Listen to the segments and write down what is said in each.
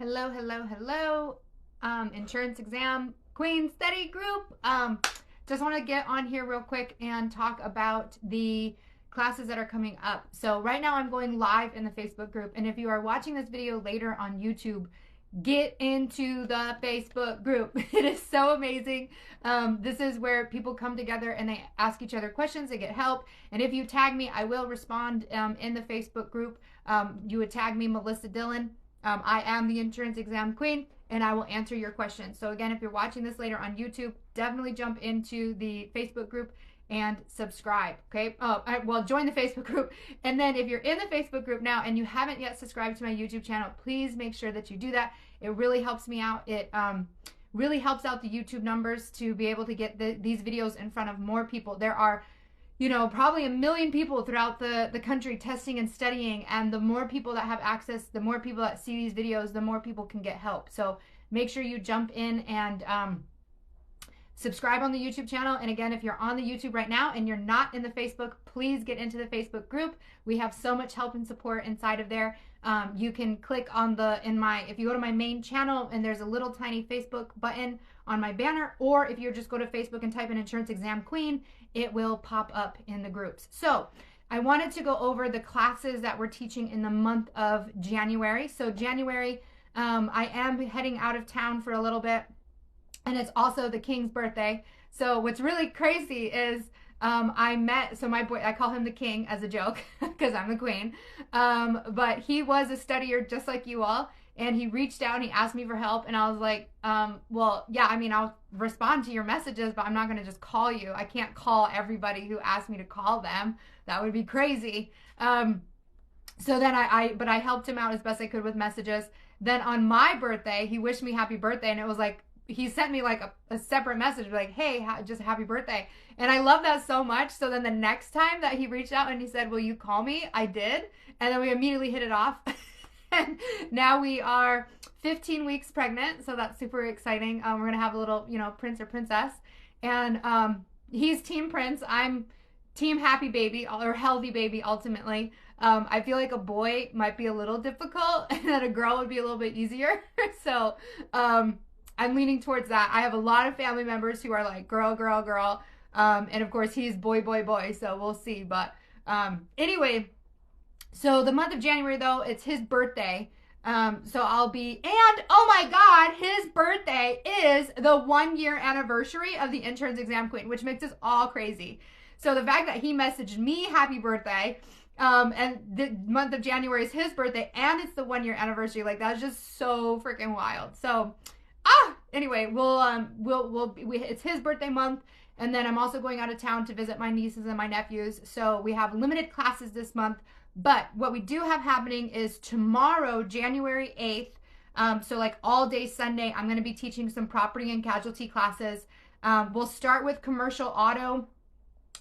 Hello, hello, hello. Insurance exam queen study group. Just want to get on here real quick and talk about the classes that are coming up. So right now I'm going live in the Facebook group, and if you are watching this video later on YouTube, get into the Facebook group. It is so amazing. This is where people come together and they ask each other questions, they get help, and if you tag me, I will respond in the Facebook group. You would tag me, Melissa Dillon. I am the insurance exam queen, and I will answer your questions. So again, if you're watching this later on YouTube, definitely jump into the Facebook group and subscribe. Okay. Well, join the Facebook group. And then if you're in the Facebook group now and you haven't yet subscribed to my YouTube channel, please make sure that you do that. It really helps me out. It really helps out the YouTube numbers to be able to get these videos in front of more people. There are, probably 1 million people throughout the country testing and studying, and the more people that have access, the more people that see these videos, the more people can get help. So make sure you jump in and subscribe on the YouTube channel. And again, if you're on the YouTube right now and you're not in the Facebook, please get into the Facebook group. We have so much help and support inside of there. You can click on if you go to my main channel and there's a little tiny Facebook button on my banner, or if you just go to Facebook and type in Insurance Exam Queen, it will pop up in the groups. So I wanted to go over the classes that we're teaching in the month of January. So January, I am heading out of town for a little bit, and it's also the King's birthday. So what's really crazy is my boy, I call him the King as a joke because I'm the Queen. But he was a studier just like you all. And he reached out and he asked me for help. And I was like, well, yeah, I'll respond to your messages, but I'm not going to just call you. I can't call everybody who asked me to call them. That would be crazy. So then I helped him out as best I could with messages. Then on my birthday, he wished me happy birthday. And it was like, he sent me like a separate message like, hey, just happy birthday. And I love that so much. So then the next time that he reached out and he said, will you call me? I did. And then we immediately hit it off. And now we are 15 weeks pregnant. So that's super exciting. We're going to have a little, prince or princess. And he's team prince. I'm team happy baby or healthy baby ultimately. I feel like a boy might be a little difficult and that a girl would be a little bit easier. So I'm leaning towards that. I have a lot of family members who are like girl, girl, girl. And of course he's boy, boy, boy. So we'll see. But anyway, so the month of January though, it's his birthday. So I'll be, and oh my God, his birthday is the 1-year anniversary of the Insurance Exam Queen, which makes us all crazy. So the fact that he messaged me happy birthday, and the month of January is his birthday and it's the 1-year anniversary, like that's just so freaking wild. So anyway, it's his birthday month, and then I'm also going out of town to visit my nieces and my nephews. So we have limited classes this month, but what we do have happening is tomorrow, January 8th, so like all day Sunday, I'm going to be teaching some property and casualty classes. We'll start with commercial auto,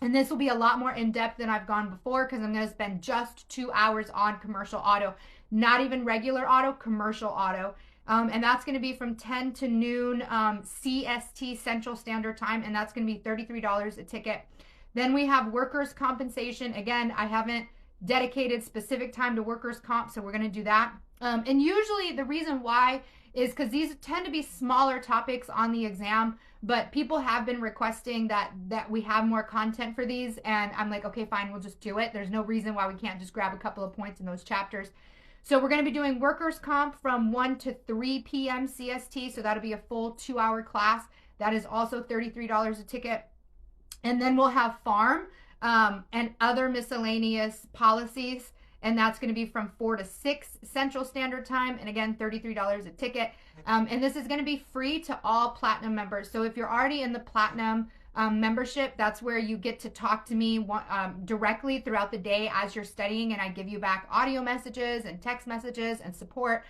and this will be a lot more in-depth than I've gone before because I'm going to spend just 2 hours on commercial auto, not even regular auto, commercial auto. And that's going to be from 10 to noon CST Central Standard Time, and that's going to be $33 a ticket. Then we have workers' compensation. Again, I haven't dedicated specific time to workers' comp, so we're going to do that. And usually the reason why is because these tend to be smaller topics on the exam, but people have been requesting that we have more content for these, and I'm like, okay, fine, we'll just do it. There's no reason why we can't just grab a couple of points in those chapters. So we're going to be doing workers' comp from 1 to 3 p.m. CST. So that'll be a full 2-hour class. That is also $33 a ticket. And then we'll have farm and other miscellaneous policies. And that's going to be from 4 to 6 Central Standard Time. And again, $33 a ticket. And this is going to be free to all Platinum members. So if you're already in the Platinum membership, that's where you get to talk to me directly throughout the day as you're studying, and I give you back audio messages and text messages and support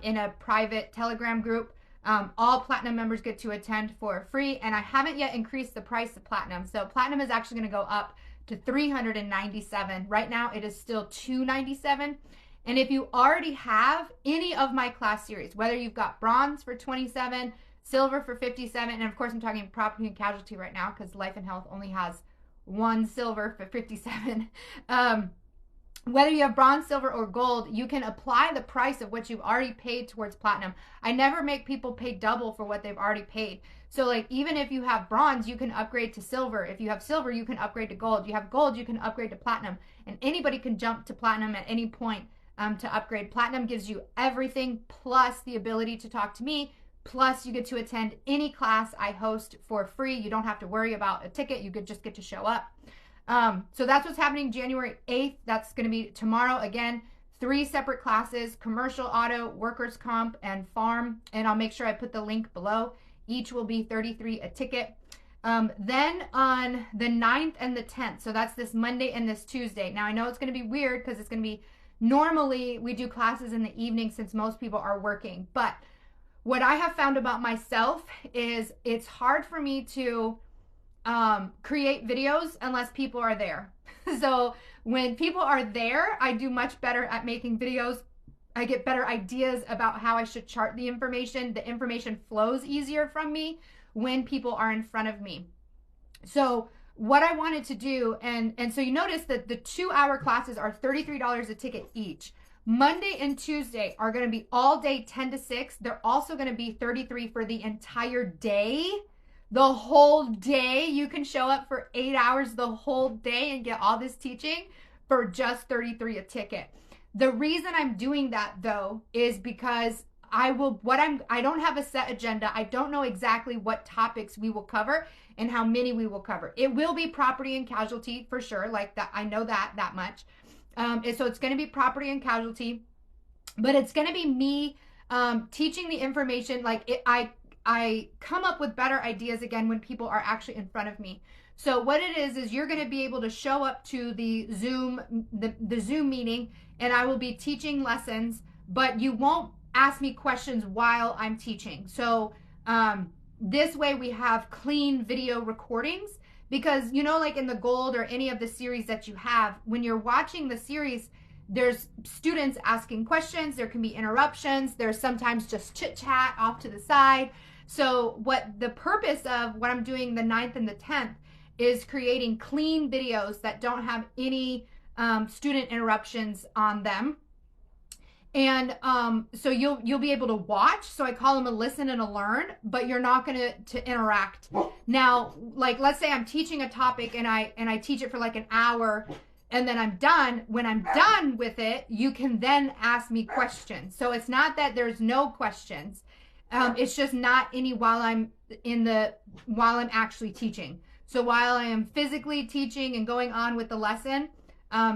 in a private Telegram group. All Platinum members get to attend for free, and I haven't yet increased the price of Platinum. So Platinum is actually going to go up to $397. Right now it is still $297. And if you already have any of my class series, whether you've got bronze for $27, silver for $57, and of course I'm talking property and casualty right now because life and health only has one silver for $57. whether you have bronze, silver, or gold, you can apply the price of what you've already paid towards platinum. I never make people pay double for what they've already paid. So like, even if you have bronze, you can upgrade to silver. If you have silver, you can upgrade to gold. You have gold, you can upgrade to platinum. And anybody can jump to platinum at any point to upgrade. Platinum gives you everything plus the ability to talk to me. Plus you get to attend any class I host for free. You don't have to worry about a ticket. You could just get to show up. So that's what's happening January 8th. That's going to be tomorrow. Again, 3 separate classes: commercial auto, workers comp, and farm. And I'll make sure I put the link below. Each will be $33 a ticket. Then on the 9th and the 10th, so that's this Monday and this Tuesday. Now I know it's going to be weird because it's going to be, normally we do classes in the evening since most people are working. But what I have found about myself is it's hard for me to create videos unless people are there. So when people are there, I do much better at making videos. I get better ideas about how I should chart the information. The information flows easier from me when people are in front of me. So what I wanted to do, and so you notice that the 2-hour classes are $33 a ticket each. Monday and Tuesday are going to be all day 10 to 6. They're also going to be $33 for the entire day. The whole day. You can show up for 8 hours the whole day and get all this teaching for just $33 a ticket. The reason I'm doing that though is because I don't have a set agenda. I don't know exactly what topics we will cover and how many we will cover. It will be property and casualty for sure. Like that, I know that much. So it's going to be property and casualty, but it's going to be me teaching the information. Like I come up with better ideas again when people are actually in front of me. So what it is you're going to be able to show up to the Zoom meeting, and I will be teaching lessons, but you won't ask me questions while I'm teaching. So this way we have clean video recordings, because you know, like in the gold or any of the series that you have, when you're watching the series, there's students asking questions, there can be interruptions, there's sometimes just chit chat off to the side. So what the purpose of what I'm doing the 9th and the 10th is creating clean videos that don't have any student interruptions on them. And so you'll be able to watch. So I call them a listen and a learn, but you're not going to interact. Now, like, let's say I'm teaching a topic and I teach it for like an hour, and then I'm done. When I'm done with it, you can then ask me questions. So it's not that there's no questions. It's just not any while I'm actually teaching. So while I am physically teaching and going on with the lesson,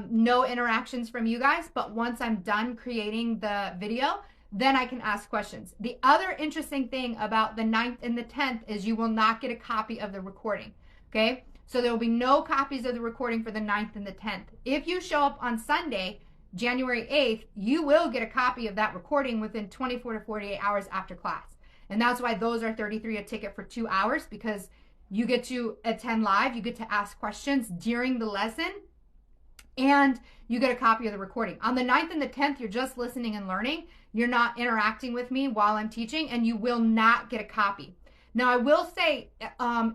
no interactions from you guys. But once I'm done creating the video, then I can ask questions. The other interesting thing about the 9th and the 10th is you will not get a copy of the recording. Okay. So there will be no copies of the recording for the 9th and the 10th. If you show up on Sunday, January 8th, you will get a copy of that recording within 24 to 48 hours after class. And that's why those are $33 a ticket for 2 hours, because you get to attend live, you get to ask questions during the lesson, and you get a copy of the recording. On the 9th and the 10th, you're just listening and learning. You're not interacting with me while I'm teaching, and you will not get a copy. Now, I will say,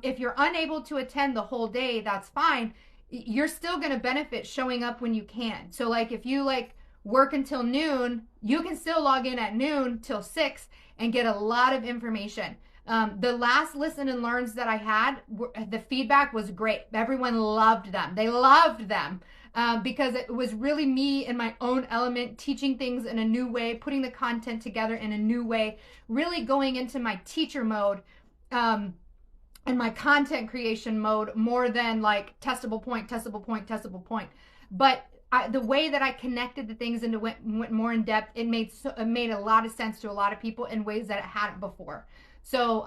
if you're unable to attend the whole day, that's fine. You're still going to benefit showing up when you can. So like if you work until noon, you can still log in at noon till 6 and get a lot of information. The last listen and learns that I had, the feedback was great. Everyone loved them. They loved them because it was really me in my own element, teaching things in a new way, putting the content together in a new way, really going into my teacher mode and my content creation mode more than like testable point, testable point, testable point. But the way that I connected the things and went more in depth, it made a lot of sense to a lot of people in ways that it hadn't before. So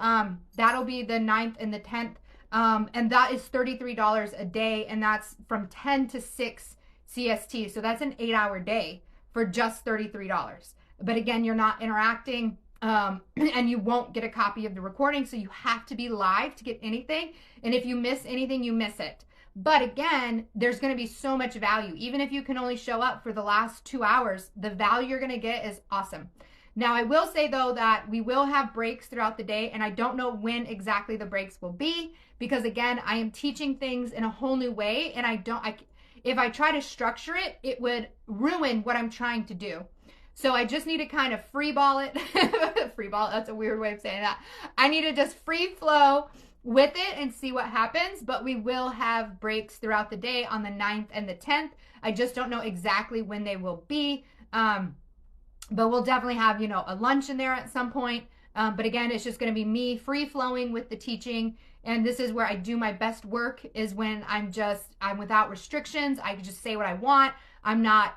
that'll be the 9th and the 10th. And that is $33 a day. And that's from 10 to 6 CST. So that's an 8-hour day for just $33. But again, you're not interacting and you won't get a copy of the recording. So you have to be live to get anything. And if you miss anything, you miss it. But again, there's going to be so much value. Even if you can only show up for the last 2 hours, the value you're going to get is awesome. Now, I will say, though, that we will have breaks throughout the day, and I don't know when exactly the breaks will be because, again, I am teaching things in a whole new way, and if I try to structure it, it would ruin what I'm trying to do. So I just need to kind of free ball it. Free ball, that's a weird way of saying that. I need to just free flow with it and see what happens, but we will have breaks throughout the day on the 9th and the 10th. I just don't know exactly when they will be. But we'll definitely have, a lunch in there at some point. But again, it's just going to be me free flowing with the teaching. And this is where I do my best work, is when I'm without restrictions. I can just say what I want. I'm not,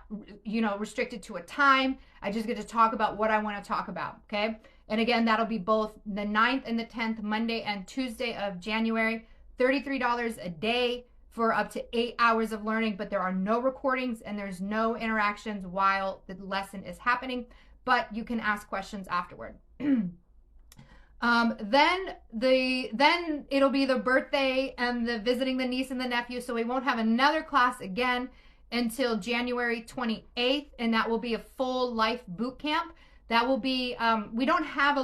restricted to a time. I just get to talk about what I want to talk about. Okay. And again, that'll be both the 9th and the 10th, Monday and Tuesday of January, $33 a day for up to 8 hours of learning, but there are no recordings and there's no interactions while the lesson is happening, but you can ask questions afterward. Then it'll be the birthday and the visiting the niece and the nephew, so we won't have another class again until January 28th, and that will be a full life boot camp. That will be, we don't have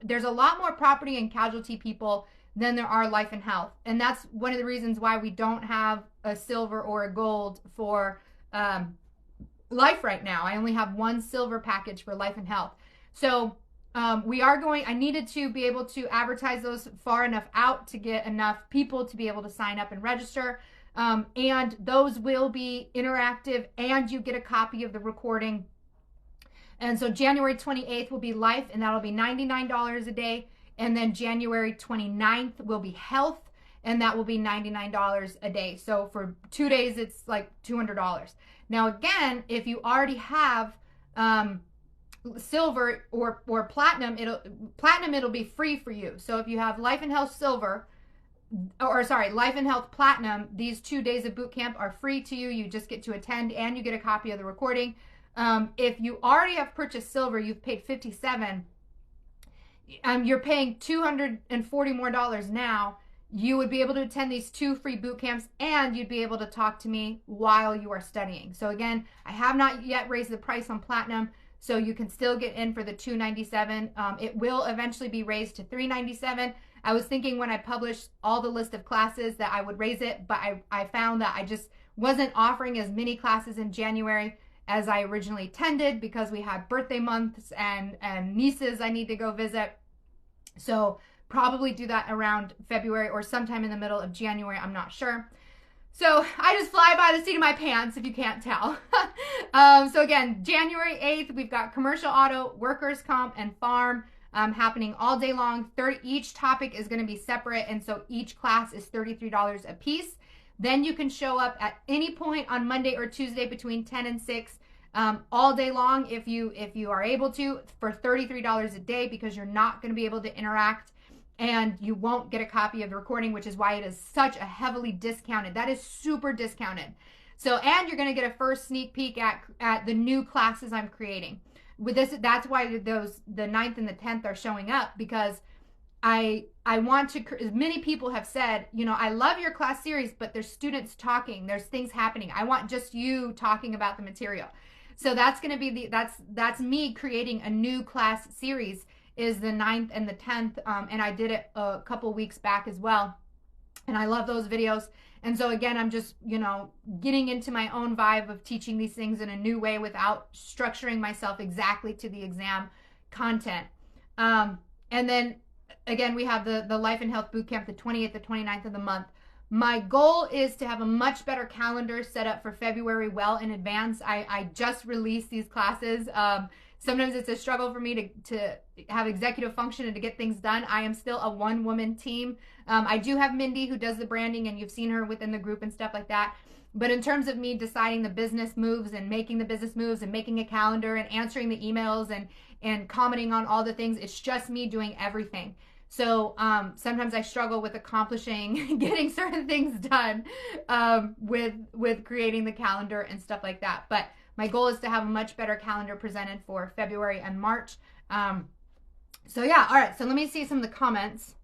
there's a lot more property and casualty people than there are life and health. And that's one of the reasons why we don't have a silver or a gold for life right now. I only have one silver package for life and health. So I needed to be able to advertise those far enough out to get enough people to be able to sign up and register. And those will be interactive, and you get a copy of the recording. And so January 28th will be life, and that'll be $99 a day. And then January 29th will be health, and that will be $99 a day. So for 2 days, it's like $200. Now, again, if you already have silver or platinum, it'll be free for you. So if you have life and health silver, life and health platinum, these 2 days of boot camp are free to you. You just get to attend, and you get a copy of the recording. If you already have purchased silver, you've paid $57. You're paying $240 more now. You would be able to attend these 2 free boot camps, and you'd be able to talk to me while you are studying. So again, I have not yet raised the price on platinum, so you can still get in for the $297. It will eventually be raised to $397. I was thinking when I published all the list of classes that I would raise it, but I found that I just wasn't offering as many classes in January as I originally intended, because we had birthday months and nieces I need to go visit. So probably do that around February or sometime in the middle of January. I'm not sure. So I just fly by the seat of my pants, if you can't tell. So again, January 8th, we've got commercial auto, workers' comp, and farm happening all day long. Each topic is going to be separate, and so each class is $33 a piece. Then you can show up at any point on Monday or Tuesday between 10 and 6 all day long if you are able to, for $33 a day, because you're not going to be able to interact, and you won't get a copy of the recording, which is why it is such a heavily discounted. That is super discounted. So, and you're going to get a first sneak peek at the new classes I'm creating. With this, that's why the 9th and the 10th are showing up, because I want to, as many people have said, I love your class series, but there's students talking, there's things happening. I want just you talking about the material. So that's going to be that's me creating a new class series, is the 9th and the 10th. And I did it a couple weeks back as well. And I love those videos. And so again, I'm just, getting into my own vibe of teaching these things in a new way without structuring myself exactly to the exam content. And then again, we have the Life and Health Bootcamp, the 28th, the 29th of the month. My goal is to have a much better calendar set up for February well in advance. I just released these classes. Sometimes it's a struggle for me to have executive function and to get things done. I am still a one-woman team. I do have Mindy, who does the branding, and you've seen her within the group and stuff like that. But in terms of me deciding the business moves and making the business moves and making a calendar and answering the emails and commenting on all the things, it's just me doing everything. So sometimes I struggle with accomplishing getting certain things done with creating the calendar and stuff like that. But my goal is to have a much better calendar presented for February and March. So yeah, all right. So let me see some of the comments.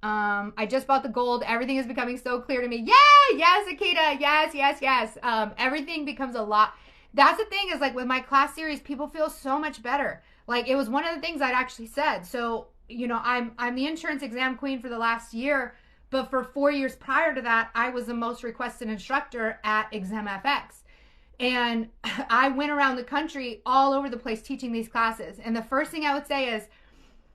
I just bought the gold. Everything is becoming so clear to me. Yay! Yes, Akita. Yes, yes, yes. Everything becomes a lot. That's the thing, is like with my class series, people feel so much better. Like, it was one of the things I'd actually said. So, I'm the insurance exam queen for the last year, But for 4 years prior to that, I was the most requested instructor at ExamFX. And I went around the country all over the place teaching these classes. And the first thing I would say is,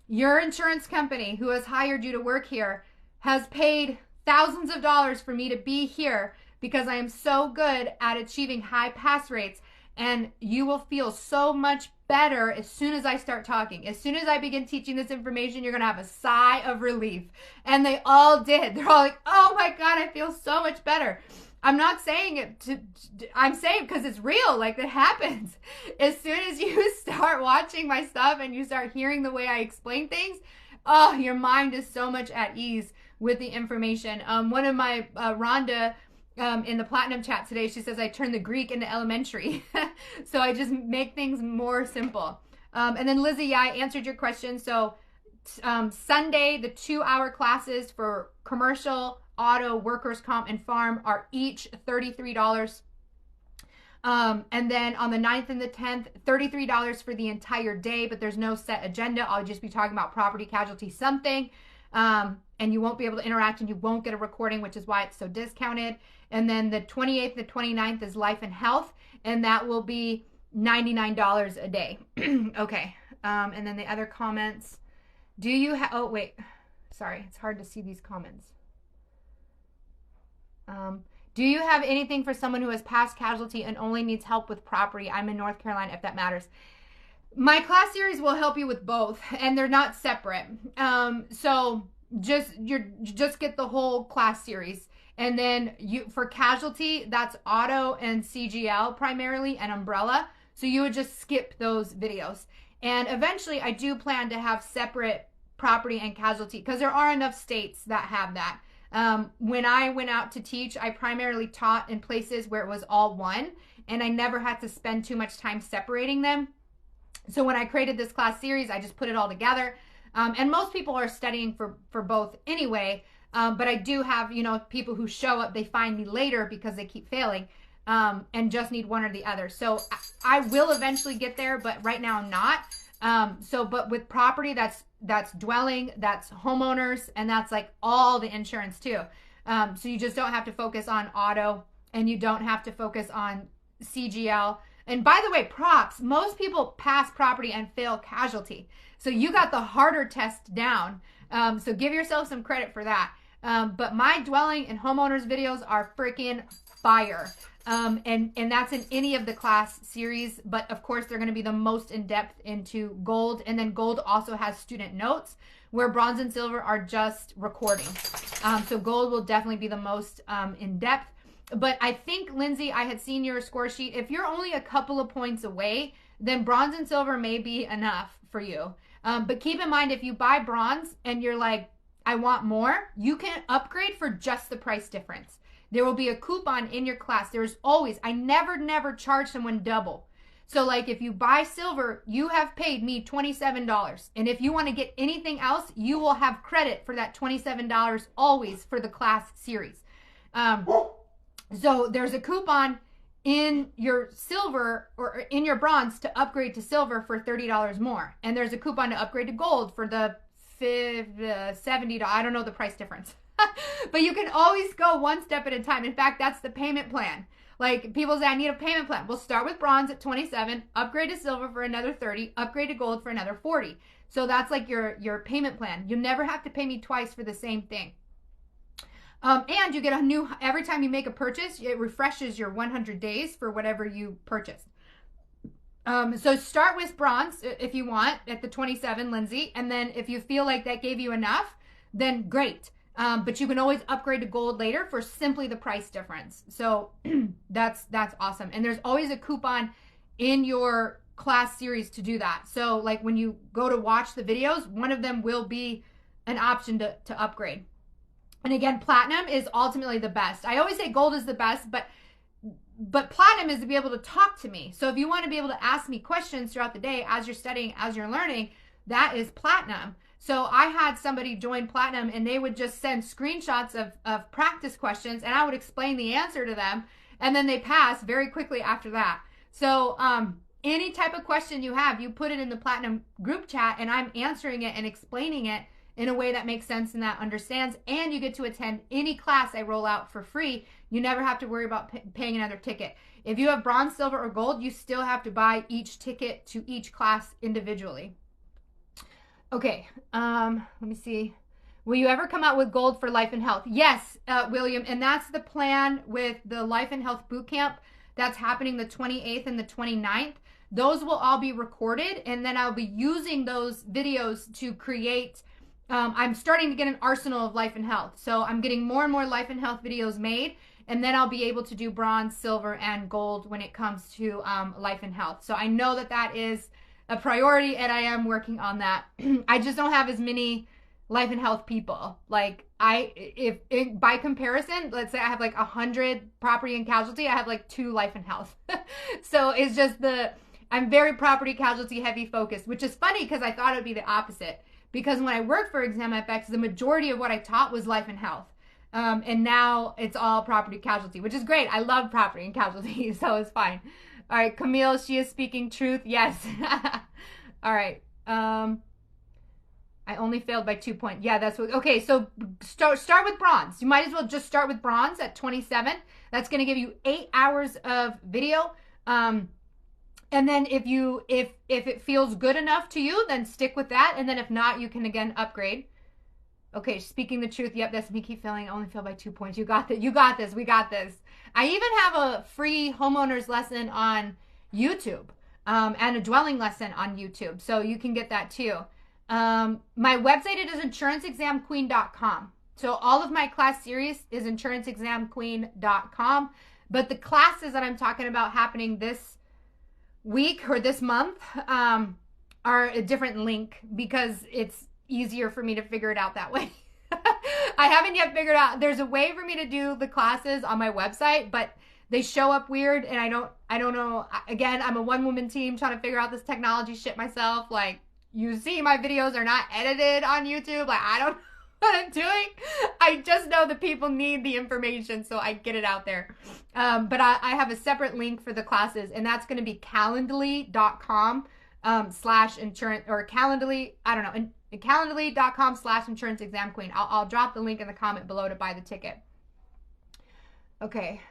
your insurance company who has hired you to work here has paid thousands of dollars for me to be here because I am so good at achieving high pass rates. And you will feel so much better as soon as I start talking. As soon as I begin teaching this information, you're going to have a sigh of relief. And they all did. They're all like, oh my God, I feel so much better. I'm not saying it I'm saying because it's real, like it happens. As soon as you start watching my stuff and you start hearing the way I explain things, oh, your mind is so much at ease with the information. One of my, Rhonda, in the Platinum chat today, she says I turn the Greek into elementary. So I just make things more simple. And then Lizzie, yeah, I answered your question. So Sunday, the 2-hour classes for commercial, auto, workers' comp, and farm are each $33. And then on the 9th and the 10th, $33 for the entire day, but there's no set agenda. I'll just be talking about property, casualty, something. And you won't be able to interact and you won't get a recording, which is why it's so discounted. And then the 28th and 29th is life and health, and that will be $99 a day. Okay. And then the other comments. Do you have, oh, wait, sorry. It's hard to see these comments. Do you have anything for someone who has passed casualty and only needs help with property? I'm in North Carolina, if that matters. My class series will help you with both, and they're not separate. So just get the whole class series. And then for casualty, that's auto and CGL primarily, and umbrella. So you would just skip those videos. And eventually I do plan to have separate property and casualty because there are enough states that have that. When I went out to teach, I primarily taught in places where it was all one, and I never had to spend too much time separating them. So when I created this class series, I just put it all together. And most people are studying for both anyway. But I do have, people who show up, they find me later because they keep failing, and just need one or the other. So I will eventually get there, but right now I'm not. But with property, that's dwelling, that's homeowners, and that's like all the insurance too. So you just don't have to focus on auto, and you don't have to focus on CGL. And by the way, props, most people pass property and fail casualty. So you got the harder test down. So give yourself some credit for that. But my dwelling and homeowners videos are freaking fire. And that's in any of the class series, but of course they're going to be the most in depth into gold. And then gold also has student notes, where bronze and silver are just recording. So gold will definitely be the most in depth. But I think, Lindsay, I had seen your score sheet. If you're only a couple of points away, then bronze and silver may be enough for you. But keep in mind, if you buy bronze and you're like, I want more, you can upgrade for just the price difference. There will be a coupon in your class. There's always, I never charge someone double. So like if you buy silver, you have paid me $27. And if you want to get anything else, you will have credit for that $27 always for the class series. So there's a coupon in your silver or in your bronze to upgrade to silver for $30 more. And there's a coupon to upgrade to gold for the $70. I don't know the price difference. But you can always go one step at a time. In fact, that's the payment plan. Like people say, I need a payment plan. We'll start with bronze at 27, upgrade to silver for another 30, upgrade to gold for another 40. So that's like your payment plan. You never have to pay me twice for the same thing. And you get a new, every time you make a purchase, it refreshes your 100 days for whatever you purchased. So start with bronze if you want at the 27, Lindsay. And then if you feel like that gave you enough, then great. But you can always upgrade to gold later for simply the price difference. So that's awesome. And there's always a coupon in your class series to do that. So like when you go to watch the videos, one of them will be an option to upgrade. And again, platinum is ultimately the best. I always say gold is the best, but platinum is to be able to talk to me. So if you want to be able to ask me questions throughout the day as you're studying, as you're learning, that is platinum. So I had somebody join platinum and they would just send screenshots of practice questions and I would explain the answer to them, and then they pass very quickly after that. So any type of question you have, you put it in the platinum group chat and I'm answering it and explaining it in a way that makes sense and that understands, and you get to attend any class I roll out for free. You never have to worry about paying another ticket. If you have bronze, silver, or gold, you still have to buy each ticket to each class individually. Okay, let me see. Will you ever come out with gold for life and health? Yes, William, and that's the plan with the life and health boot camp that's happening the 28th and the 29th. Those will all be recorded, and then I'll be using those videos to create, I'm starting to get an arsenal of life and health. So I'm getting more and more life and health videos made, and then I'll be able to do bronze, silver, and gold when it comes to life and health. So I know that that is a priority, and I am working on that. I just don't have as many life and health people. Like by comparison, let's say I have like 100 property and casualty, I have like 2 life and health. So it's just I'm very property casualty heavy focused, which is funny because I thought it would be the opposite. Because when I worked for ExamFX, the majority of what I taught was life and health. And now it's all property casualty, which is great. I love property and casualty, so it's fine. All right, Camille, she is speaking truth. Yes. All right. I only failed by 2 points. Yeah, that's what. Okay, so start with bronze. You might as well just start with bronze at 27. That's going to give you 8 hours of video. And then if it feels good enough to you, then stick with that. And then if not, you can again upgrade. Okay, speaking the truth. Yep, that's me. Keep failing. I only failed by 2 points. You got that. You got this. We got this. I even have a free homeowners lesson on YouTube, and a dwelling lesson on YouTube. So you can get that too. My website, it is insuranceexamqueen.com. So all of my class series is insuranceexamqueen.com. But the classes that I'm talking about happening this week or this month are a different link because it's easier for me to figure it out that way. I haven't yet figured out. There's a way for me to do the classes on my website, but they show up weird, and I don't know. Again, I'm a one-woman team trying to figure out this technology shit myself. Like, you see my videos are not edited on YouTube. Like, I don't know what I'm doing. I just know that people need the information, so I get it out there. But I have a separate link for the classes, and that's going to be calendly.com /insurance, or Calendly, I don't know, calendly.com /insuranceexamqueen. I'll drop the link in the comment below to buy the ticket. Okay.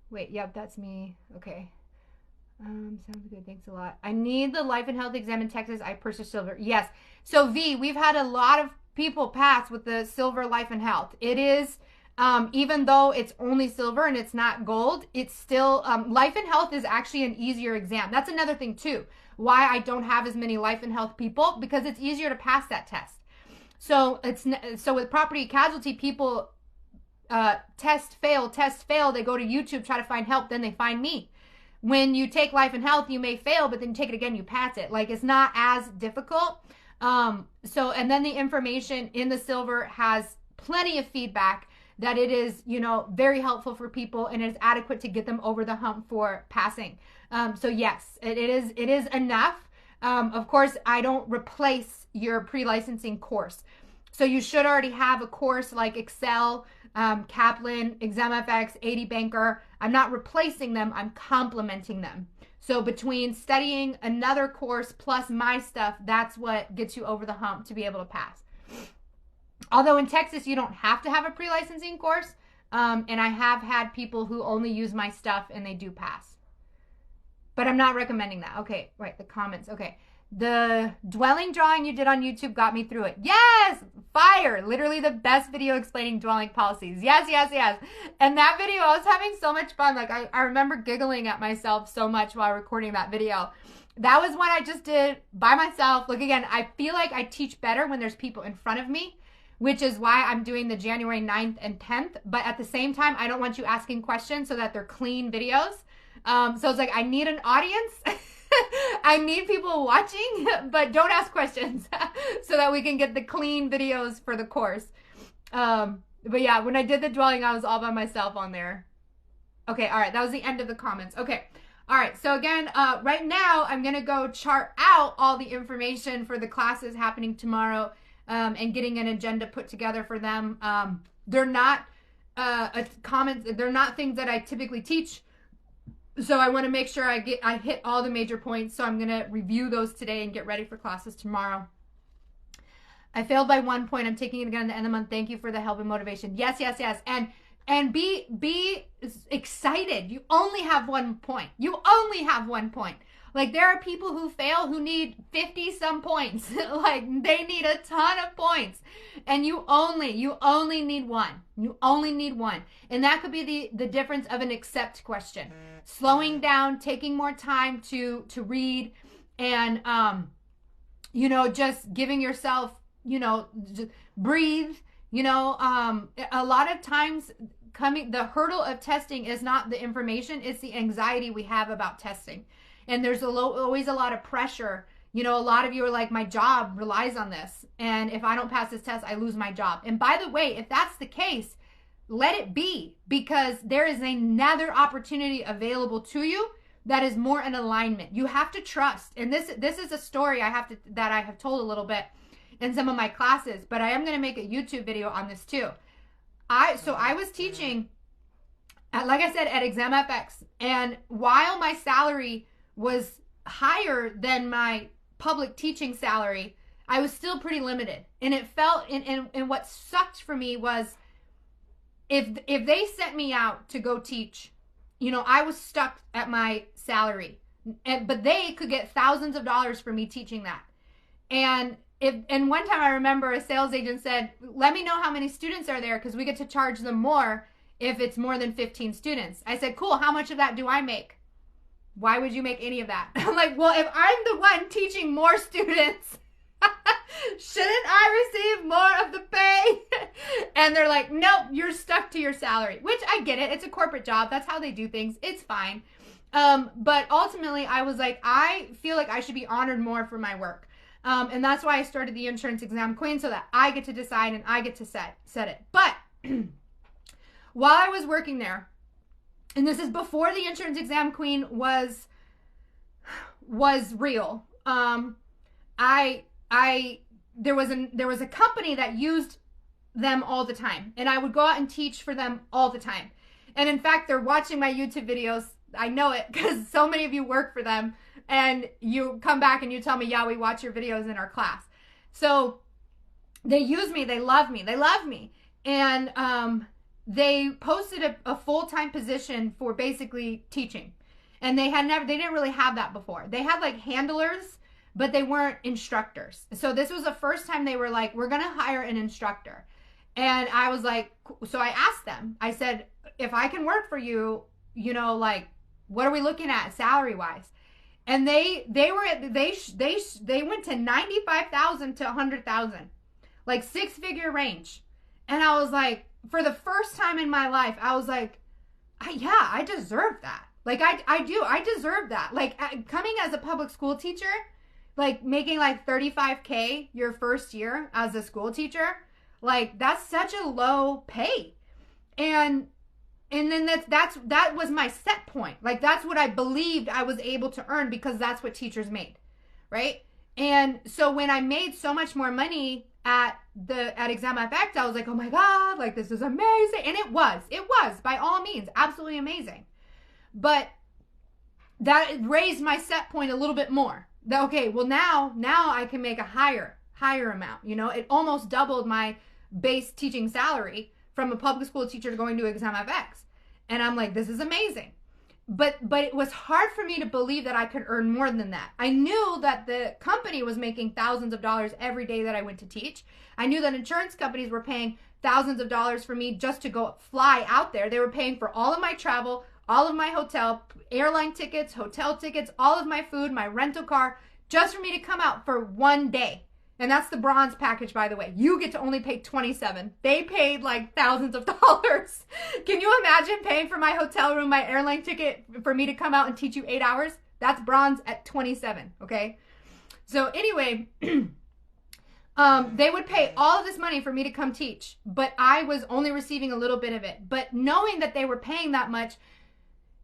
Wait, yep, that's me. Okay. Sounds good. Thanks a lot. I need the life and health exam in Texas. I purchased silver. Yes. So V, we've had a lot of people pass with the silver life and health. It is, even though it's only silver and it's not gold, it's still, life and health is actually an easier exam. That's another thing too. Why I don't have as many life and health people, because it's easier to pass that test. So so with property casualty, people, test fail. They go to YouTube, try to find help. Then they find me. When you take life and health, you may fail, but then you take it again, you pass it. Like, it's not as difficult. And then the information in the silver has plenty of feedback that it is, very helpful for people and is adequate to get them over the hump for passing. So yes, it is enough. Of course, I don't replace your pre-licensing course. So you should already have a course like Excel, Kaplan, ExamFX, 80 Banker. I'm not replacing them, I'm complementing them. So between studying another course plus my stuff, that's what gets you over the hump to be able to pass. Although in Texas, you don't have to have a pre-licensing course. And I have had people who only use my stuff and they do pass. But I'm not recommending that. Okay, right, the comments. Okay. The dwelling drawing you did on YouTube got me through it. Yes! Fire! Literally the best video explaining dwelling policies. Yes. And that video, I was having so much fun. Like, I remember giggling at myself so much while recording that video. That was one I just did by myself. Look, again, I feel like I teach better when there's people in front of me, which is why I'm doing the January 9th and 10th. But at the same time, I don't want you asking questions so that they're clean videos. So it's like, I need an audience. I need people watching, but don't ask questions so that we can get the clean videos for the course. But yeah, when I did the dwelling, I was all by myself on there. Okay, all right, that was the end of the comments. Okay, all right, so again, right now, I'm going to go chart out all the information for the classes happening tomorrow, and getting an agenda put together for them. They're not they're not things that I typically teach. So I want to make sure I hit all the major points. So I'm going to review those today and get ready for classes tomorrow. I failed by 1 point. I'm taking it again at the end of the month. Thank you for the help and motivation. Yes, yes, yes. And be excited. You only have 1 point. You only have 1 point. Like, there are people who fail who need 50 some points. Like, they need a ton of points. And you only need one. You only need one. And that could be the difference of an accept question. Slowing down, taking more time to read, and just giving yourself, just breathe. A lot of times the hurdle of testing is not the information, it's the anxiety we have about testing. And there's always a lot of pressure. A lot of you are like, my job relies on this, and if I don't pass this test, I lose my job. And by the way, if that's the case, let it be, because there is another opportunity available to you that is more in alignment. You have to trust. And this is a story that I have told a little bit in some of my classes, but I am going to make a YouTube video on this too. I was teaching, like I said, at ExamFX, and while my salary was higher than my public teaching salary, I was still pretty limited. And it felt, and what sucked for me was, if they sent me out to go teach, I was stuck at my salary, but they could get thousands of dollars for me teaching that. And one time I remember a sales agent said, let me know how many students are there, because we get to charge them more if it's more than 15 students. I said, cool, how much of that do I make? Why would you make any of that? I'm like, well, if I'm the one teaching more students, shouldn't I receive more of the pay? And they're like, nope, you're stuck to your salary, which I get it. It's a corporate job. That's how they do things. It's fine. But ultimately I was like, I feel like I should be honored more for my work. And that's why I started the Insurance Exam Queen, so that I get to decide and I get to set it. But while I was working there, and this is before the Insurance Exam Queen was real, there was a company that used them all the time, and I would go out and teach for them all the time. And in fact, they're watching my YouTube videos. I know it, because so many of you work for them, and you come back and you tell me, yeah, we watch your videos in our class. So they use me, they love me, and they posted a full-time position for basically teaching, and they didn't really have that before. They had like handlers, but they weren't instructors. So this was the first time they were like, we're gonna hire an instructor. And I was like, so I asked them, I said, if I can work for you, like, what are we looking at salary wise? And they went to 95,000 to 100,000, like 6-figure range. And I was like, for the first time in my life, I was like, yeah, I deserve that. Like, I deserve that. Like, coming as a public school teacher, like making like $35K your first year as a school teacher, like, that's such a low pay. And then that was my set point. Like, that's what I believed I was able to earn, because that's what teachers made, right? And so when I made so much more money at ExamFX, I was like, oh my God, like, this is amazing. And it was by all means absolutely amazing. But that raised my set point a little bit more. Okay, well, now I can make a higher amount. It almost doubled my base teaching salary from a public school teacher going to ExamFX. And I'm like, this is amazing. But it was hard for me to believe that I could earn more than that. I knew that the company was making thousands of dollars every day that I went to teach. I knew that insurance companies were paying thousands of dollars for me just to go fly out there. They were paying for all of my travel, all of my hotel, airline tickets, hotel tickets, all of my food, my rental car, just for me to come out for 1 day. And that's the bronze package, by the way. You get to only pay $27. They paid like thousands of dollars. Can you imagine paying for my hotel room, my airline ticket, for me to come out and teach you 8 hours? That's bronze at $27, okay? So anyway, they would pay all of this money for me to come teach, but I was only receiving a little bit of it. But knowing that they were paying that much,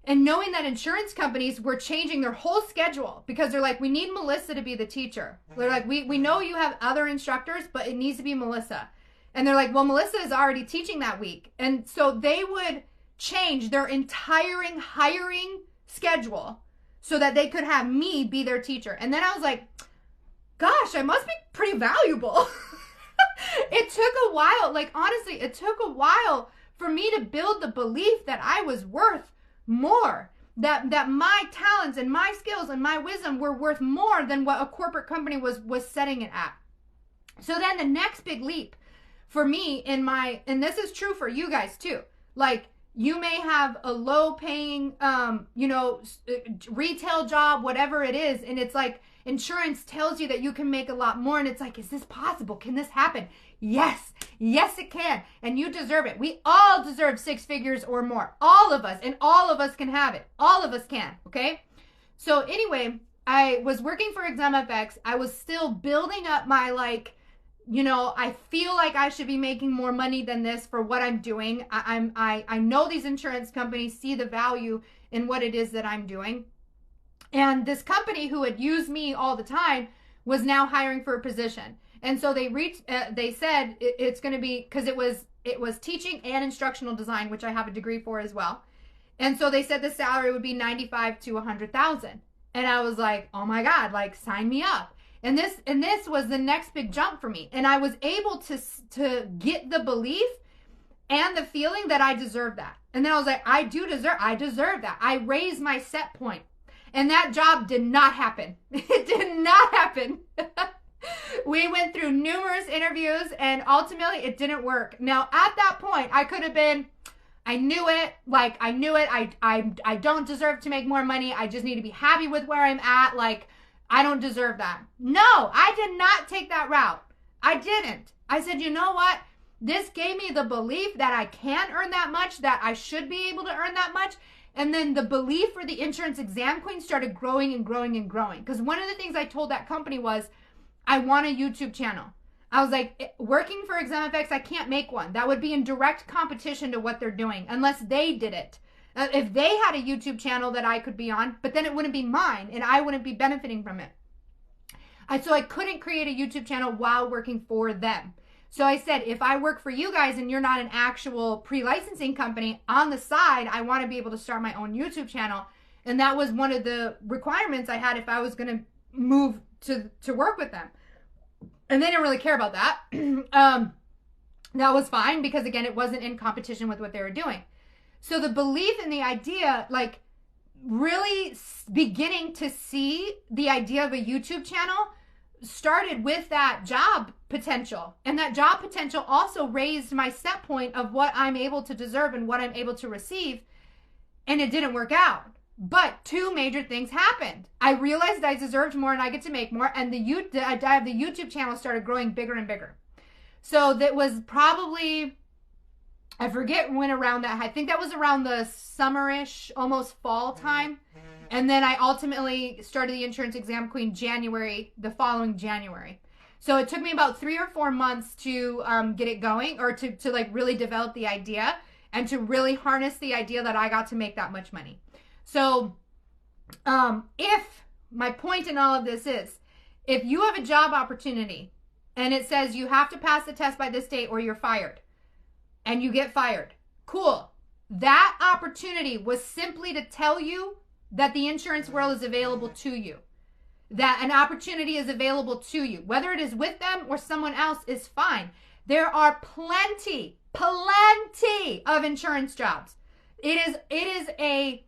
and knowing that insurance companies were changing their whole schedule, because they're like, we need Melissa to be the teacher. They're like, we know you have other instructors, but it needs to be Melissa. And they're like, well, Melissa is already teaching that week. And so they would change their entire hiring schedule so that they could have me be their teacher. And then I was like, gosh, I must be pretty valuable. It took a while. Like, honestly, it took a while for me to build the belief that I was worth more. That my talents and my skills and my wisdom were worth more than what a corporate company was setting it at. So then the next big leap for me and this is true for you guys too. Like, you may have a low paying, retail job, whatever it is. And it's like insurance tells you that you can make a lot more. And it's like, is this possible? Can this happen? Yes, it can. And you deserve it. We all deserve 6 figures or more. All of us. And all of us can have it. All of us can. Okay. So anyway, I was working for ExamFX. I was still building up my I feel like I should be making more money than this for what I'm doing. I know these insurance companies see the value in what it is that I'm doing. And this company who had used me all the time was now hiring for a position. And so they said it's going to be, because it was teaching and instructional design, which I have a degree for as well. And so they said the salary would be $95,000 to $100,000. And I was like, oh my God, like, sign me up. And this was the next big jump for me. And I was able to get the belief and the feeling that I deserve that. And then I was like, I deserve that. I raised my set point. And that job did not happen. It did not happen. We went through numerous interviews and ultimately it didn't work. Now, at that point, I could have been, I knew it. I don't deserve to make more money. I just need to be happy with where I'm at. Like, I don't deserve that. No, I did not take that route. I didn't. I said, you know what? This gave me the belief that I can earn that much, that I should be able to earn that much. And then the belief for the insurance exam queen started growing and growing and growing. Because one of the things I told that company was, I want a YouTube channel. I was like, working for ExamFX, I can't make one. That would be in direct competition to what they're doing, unless they did it. If they had a YouTube channel that I could be on, but then it wouldn't be mine and I wouldn't be benefiting from it. So I couldn't create a YouTube channel while working for them. So I said, if I work for you guys and you're not an actual pre-licensing company, on the side, I want to be able to start my own YouTube channel. And that was one of the requirements I had if I was going to move to work with them. And they didn't really care about that. That was fine because, again, it wasn't in competition with what they were doing. So the belief in the idea, like really beginning to see the idea of a YouTube channel started with that job potential. And that job potential also raised my set point of what I'm able to deserve and what I'm able to receive. And it didn't work out. But 2 major things happened. I realized I deserved more and I get to make more. And the YouTube channel started growing bigger and bigger. So that was probably, I forget when around that. I think that was around the summerish, almost fall time. And then I ultimately started the Insurance Exam Queen the following January. So it took me about 3 or 4 months to get it going, or to like really develop the idea and to really harness the idea that I got to make that much money. So if my point in all of this is, if you have a job opportunity and it says you have to pass the test by this date or you're fired, and you get fired, cool. That opportunity was simply to tell you that the insurance world is available to you. That an opportunity is available to you. Whether it is with them or someone else is fine. There are plenty of insurance jobs. It is a,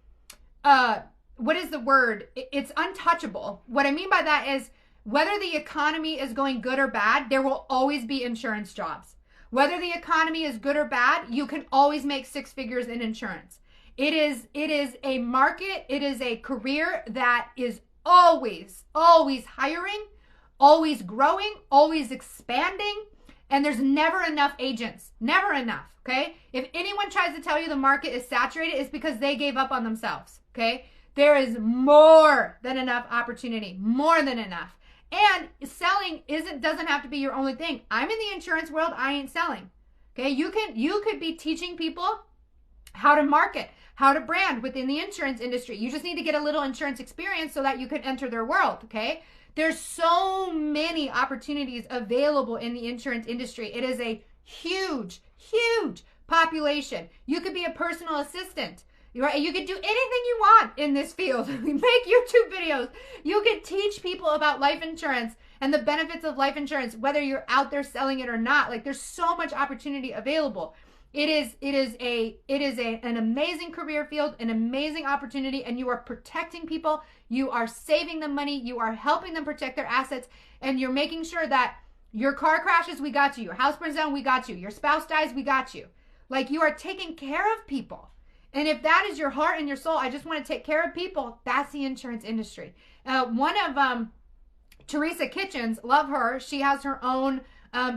what is the word? It's untouchable. What I mean by that is, whether the economy is going good or bad, there will always be insurance jobs. Whether the economy is good or bad, you can always make 6 figures in insurance. It is a market, it is a career that is always hiring, always growing, always expanding, and there's never enough agents. Never enough, okay? If anyone tries to tell you the market is saturated, it's because they gave up on themselves, okay? There is more than enough opportunity, more than enough. And selling doesn't have to be your only thing. I'm in the insurance world, I ain't selling. Okay, you could be teaching people how to market, how to brand within the insurance industry. You just need to get a little insurance experience so that you can enter their world, okay? There's so many opportunities available in the insurance industry. It is a huge population. You could be a personal assistant. Right? You could do anything you want in this field. Make YouTube videos. You could teach people about life insurance and the benefits of life insurance, whether you're out there selling it or not. Like, there's so much opportunity available. It is an amazing career field, an amazing opportunity, and you are protecting people. You are saving them money. You are helping them protect their assets, and you're making sure that your car crashes, we got you. Your house burns down, we got you. Your spouse dies, we got you. Like, you are taking care of people. And if that is your heart and your soul, I just want to take care of people, that's the insurance industry. One of Teresa Kitchens, love her. She has her own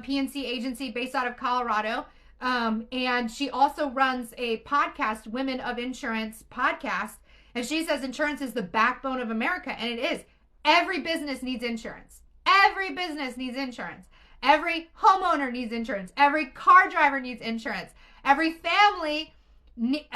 P&C agency based out of Colorado. And she also runs a podcast, Women of Insurance podcast. And she says insurance is the backbone of America. And it is. Every business needs insurance. Every business needs insurance. Every homeowner needs insurance. Every car driver needs insurance. Every family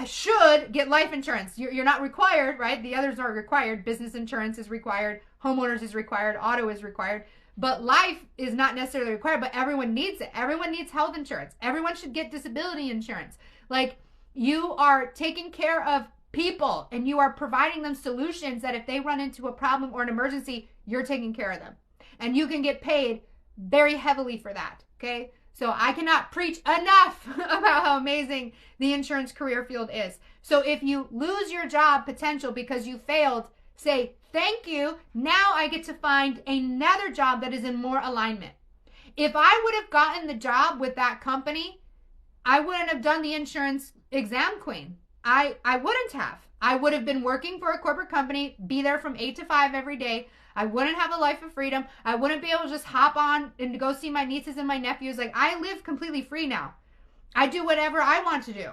should get life insurance. You're not required, right? The others are required. Business insurance is required. Homeowners is required. Auto is required. But life is not necessarily required, but everyone needs it. Everyone needs health insurance. Everyone should get disability insurance. Like, you are taking care of people and you are providing them solutions that if they run into a problem or an emergency, you're taking care of them. And you can get paid very heavily for that, okay? So I cannot preach enough about how amazing the insurance career field is. So if you lose your job potential because you failed, say, thank you. Now I get to find another job that is in more alignment. If I would have gotten the job with that company, I wouldn't have done the insurance exam queen. I wouldn't have. I would have been working for a corporate company, be there from 8 to 5 every day. I wouldn't have a life of freedom. I wouldn't be able to just hop on and go see my nieces and my nephews. Like, I live completely free now. I do whatever I want to do.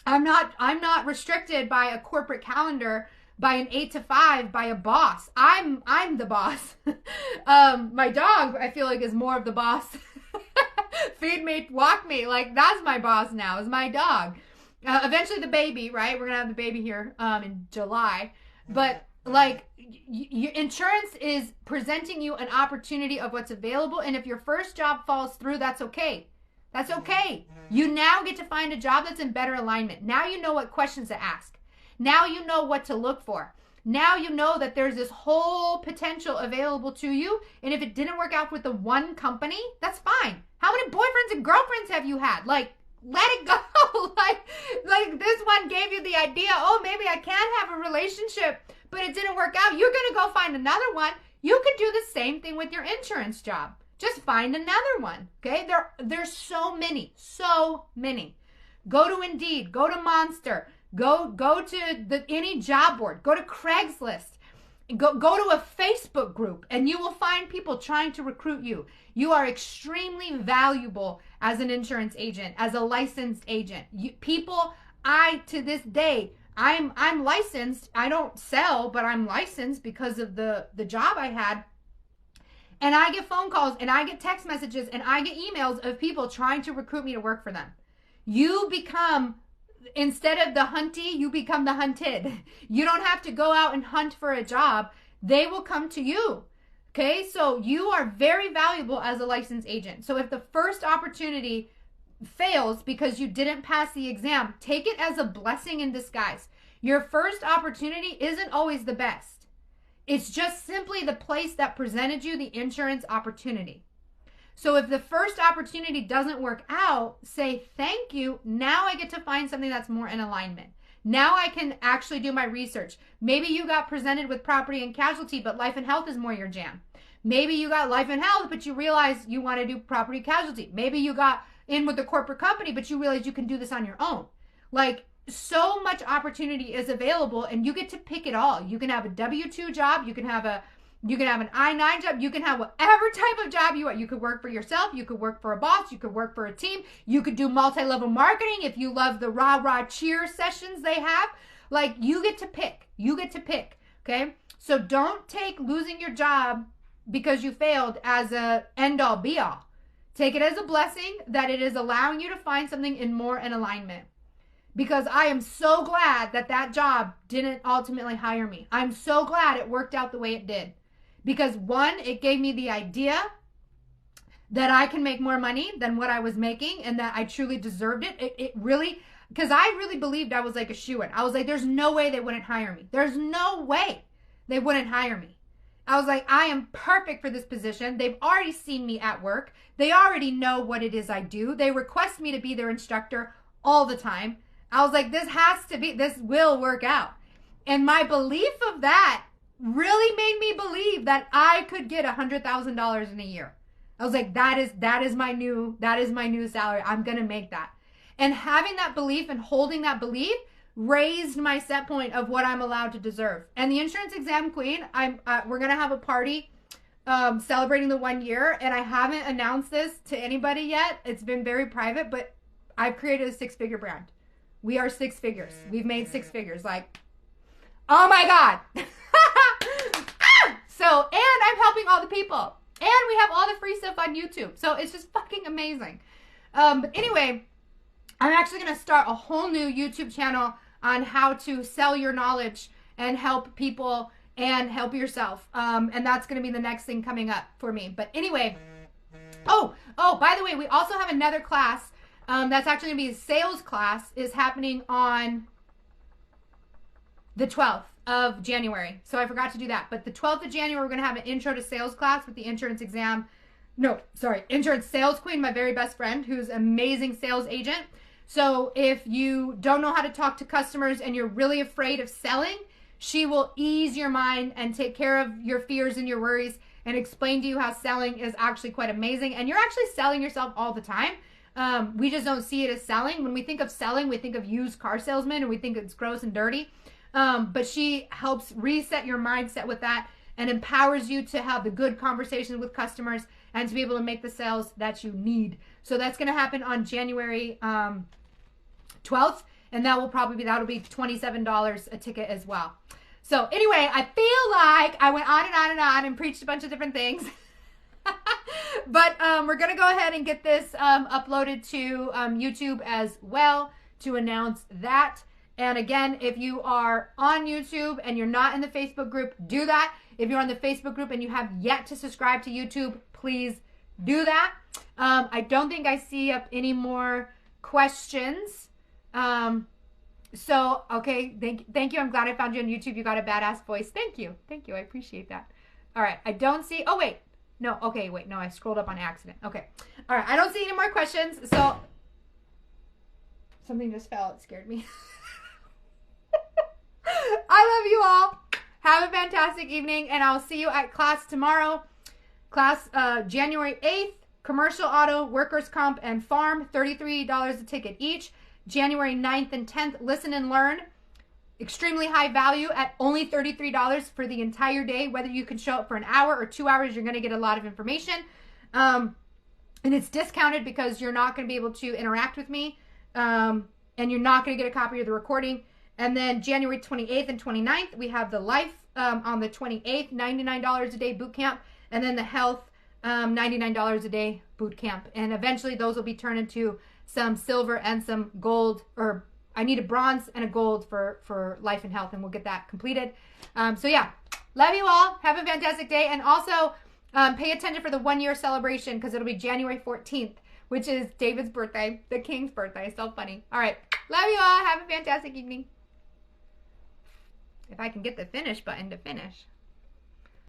I'm not restricted by a corporate calendar, by an 8 to 5, by a boss. I'm the boss. My dog, I feel like, is more of the boss. Feed me, walk me. Like, that's my boss now, is my dog. Eventually the baby, right? We're going to have the baby here in July. But, like, insurance is presenting you an opportunity of what's available. And if your first job falls through, that's okay. That's okay. You now get to find a job that's in better alignment. Now you know what questions to ask. Now you know what to look for. Now you know that there's this whole potential available to you. And if it didn't work out with the one company, that's fine. How many boyfriends and girlfriends have you had? Like, let it go. like this one gave you the idea, oh, maybe I can have a relationship, but it didn't work out. You're going to go find another one. You could do the same thing with your insurance job. Just find another one, okay? There's so many. Go to Indeed, go to Monster, go to any job board, go to Craigslist, go to a Facebook group, and you will find people trying to recruit you. You are extremely valuable as an insurance agent, as a licensed agent. To this day, I'm licensed. I don't sell, but I'm licensed because of the job I had. And I get phone calls and I get text messages and I get emails of people trying to recruit me to work for them. You become, instead of the huntee, you become the hunted. You don't have to go out and hunt for a job. They will come to you. Okay, so you are very valuable as a licensed agent. So if the first opportunity fails because you didn't pass the exam, take it as a blessing in disguise. Your first opportunity isn't always the best. It's just simply the place that presented you the insurance opportunity. So if the first opportunity doesn't work out, say thank you. Now I get to find something that's more in alignment. Now I can actually do my research. Maybe you got presented with property and casualty, but life and health is more your jam. Maybe you got life and health, but you realize you want to do property casualty. Maybe you got in with a corporate company, but you realize you can do this on your own. Like, so much opportunity is available and you get to pick it all. You can have a W-2 job. You can have an I-9 job. You can have whatever type of job you want. You could work for yourself. You could work for a boss. You could work for a team. You could do multi-level marketing if you love the rah-rah cheer sessions they have. Like, you get to pick. You get to pick, okay? So don't take losing your job because you failed as a end-all be-all. Take it as a blessing that it is allowing you to find something in more in alignment. Because I am so glad that job didn't ultimately hire me. I'm so glad it worked out the way it did. Because one, it gave me the idea that I can make more money than what I was making and that I truly deserved it. It really, because I really believed I was like a shoo-in. I was like, there's no way they wouldn't hire me. There's no way they wouldn't hire me. I was like, I am perfect for this position. They've already seen me at work. They already know what it is I do. They request me to be their instructor all the time. I was like, this will work out. And my belief of that really made me believe that I could get $100,000 in a year. I was like, that is my new salary. I'm going to make that. And having that belief and holding that belief raised my set point of what I'm allowed to deserve. And the Insurance Exam Queen, we're going to have a party celebrating the 1 year. And I haven't announced this to anybody yet. It's been very private, but I've created a 6-figure brand. We are 6 figures. We've made 6 figures. Like, oh my God. So, and I'm helping all the people. And we have all the free stuff on YouTube. So it's just fucking amazing. But anyway, I'm actually going to start a whole new YouTube channel on how to sell your knowledge and help people and help yourself. And that's going to be the next thing coming up for me. But anyway, oh, by the way, we also have another class that's actually going to be a sales class, is happening on the 12th of January. So I forgot to do that. But the 12th of January, we're going to have an intro to sales class with the insurance sales queen, my very best friend, who's an amazing sales agent. So if you don't know how to talk to customers and you're really afraid of selling, she will ease your mind and take care of your fears and your worries and explain to you how selling is actually quite amazing. And you're actually selling yourself all the time. We just don't see it as selling. When we think of selling, we think of used car salesmen and we think it's gross and dirty. But she helps reset your mindset with that and empowers you to have the good conversations with customers and to be able to make the sales that you need. So that's going to happen on January 12th. And that'll be $27 a ticket as well. So anyway, I feel like I went on and on and on and preached a bunch of different things. But we're going to go ahead and get this uploaded to YouTube as well to announce that. And again, if you are on YouTube and you're not in the Facebook group, do that. If you're on the Facebook group and you have yet to subscribe to YouTube, please do that. I don't think I see up any more questions. So, okay, thank you. I'm glad I found you on YouTube. You got a badass voice. Thank you. I appreciate that. All right, I don't see, no, I scrolled up on accident. Okay, all right, I don't see any more questions. So, something just fell. It scared me. I love you all. Have a fantastic evening, and I'll see you at class tomorrow. Class January 8th, commercial auto, workers' comp, and farm, $33 a ticket each. January 9th and 10th, listen and learn. Extremely high value at only $33 for the entire day. Whether you can show up for an hour or 2 hours, you're going to get a lot of information. And it's discounted because you're not going to be able to interact with me. And you're not going to get a copy of the recording. And then January 28th and 29th, we have the life on the 28th, $99 a day boot camp. And then the health, $99 a day boot camp. And eventually those will be turned into some silver and some gold, or I need a bronze and a gold for life and health, and we'll get that completed. So yeah, love you all. Have a fantastic day. And also pay attention for the 1 year celebration, because it'll be January 14th, which is David's birthday, the king's birthday. So funny. All right. Love you all. Have a fantastic evening. If I can get the finish button to finish.